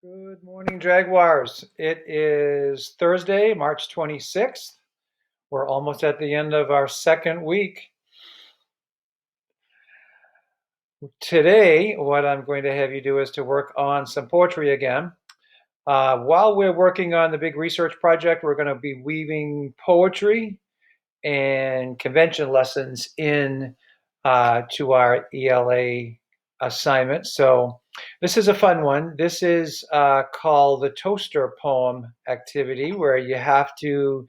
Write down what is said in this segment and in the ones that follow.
Good morning, Jaguars. It is Thursday, March 26th. We're almost at the end of our second week. Today, what I'm going to have you do is to work on some poetry again. While we're working on the big research project, we're going to be weaving poetry and convention lessons in to our ELA assignment. So this is a fun one. This is called the toaster poem activity, where you have to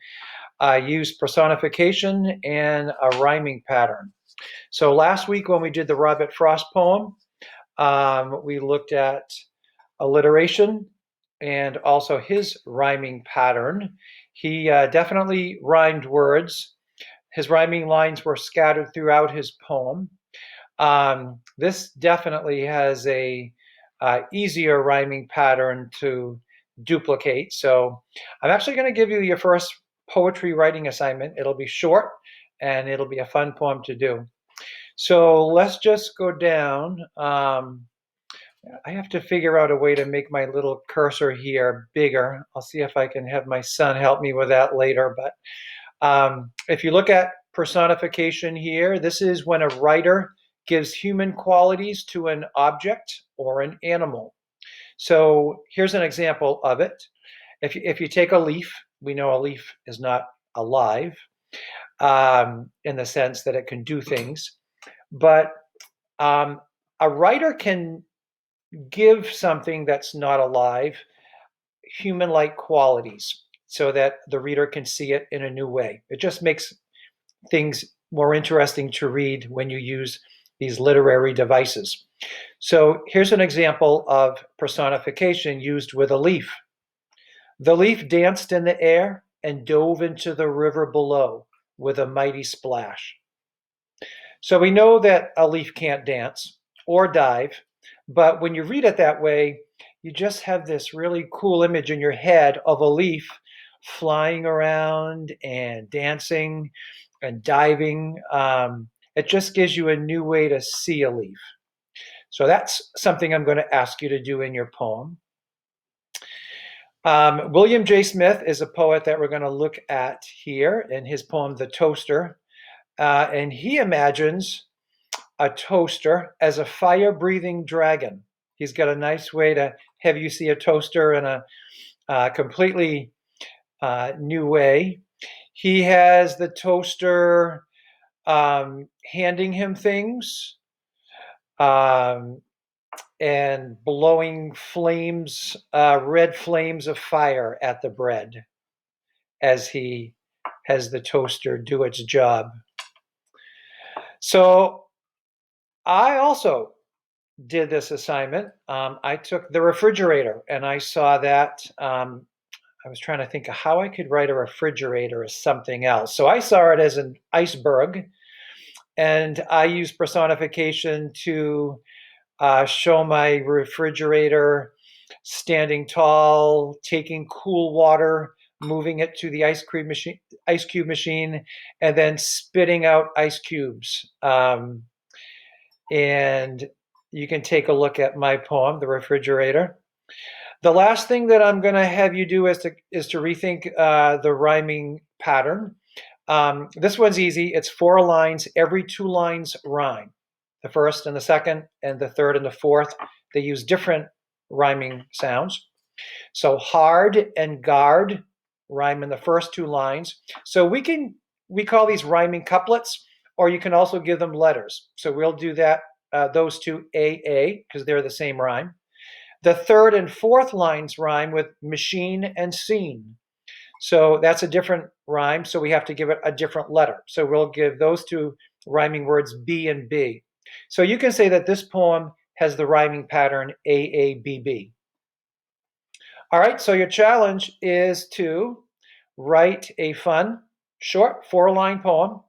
use personification and a rhyming pattern. So last week when we did the Robert Frost poem, we looked at alliteration and also his rhyming pattern. He definitely rhymed words. His rhyming lines were scattered throughout his poem. This definitely has a easier rhyming pattern to duplicate. So I'm actually going to give you your first poetry writing assignment. It'll be short and it'll be a fun poem to do. So let's just go down. I have to figure out a way to make my little cursor here bigger. I'll see if I can have my son help me with that later. But if you look at personification here, this is when a writer gives human qualities to an object or an animal. So here's an example of it. If you take a leaf, we know a leaf is not alive in the sense that it can do things, but a writer can give something that's not alive human-like qualities so that the reader can see it in a new way. It just makes things more interesting to read when you use these literary devices. So here's an example of personification used with a leaf. The leaf danced in the air and dove into the river below with a mighty splash. So we know that a leaf can't dance or dive, but when you read it that way, you just have this really cool image in your head of a leaf flying around and dancing and diving. It just gives you a new way to see a leaf. So that's something I'm going to ask you to do in your poem. William J. Smith is a poet that we're going to look at here in his poem, The Toaster. And he imagines a toaster as a fire-breathing dragon. He's got a nice way to have you see a toaster in a completely new way. He has the toaster handing him things and blowing flames, red flames of fire at the bread as he has the toaster do its job. So I also did this assignment. I took the refrigerator and I saw that. I was trying to think of how I could write a refrigerator as something else. So I saw it as an iceberg, and I used personification to show my refrigerator standing tall, taking cool water, moving it to the ice cube machine, and then spitting out ice cubes. And you can take a look at my poem, The Refrigerator. The last thing that I'm going to have you do is to rethink the rhyming pattern. This one's easy. It's 4 lines. Every 2 lines rhyme. The first and the second and the third and the fourth, they use different rhyming sounds. So hard and guard rhyme in the first 2 lines. So we call these rhyming couplets, or you can also give them letters. So we'll do that, those two, AA, because they're the same rhyme. The third and fourth lines rhyme with machine and scene. So that's a different rhyme, so we have to give it a different letter. So we'll give those 2 rhyming words B and B. So you can say that this poem has the rhyming pattern AABB. All right, so your challenge is to write a fun, short 4-line poem.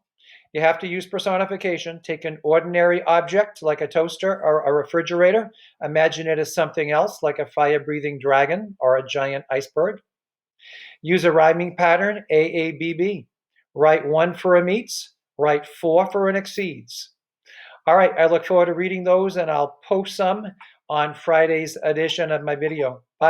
You have to use personification. Take an ordinary object like a toaster or a refrigerator. Imagine it as something else like a fire-breathing dragon or a giant iceberg. Use a rhyming pattern, AABB. Write 1 for a meets, write 4 for an exceeds. All right, I look forward to reading those, and I'll post some on Friday's edition of my video. Bye.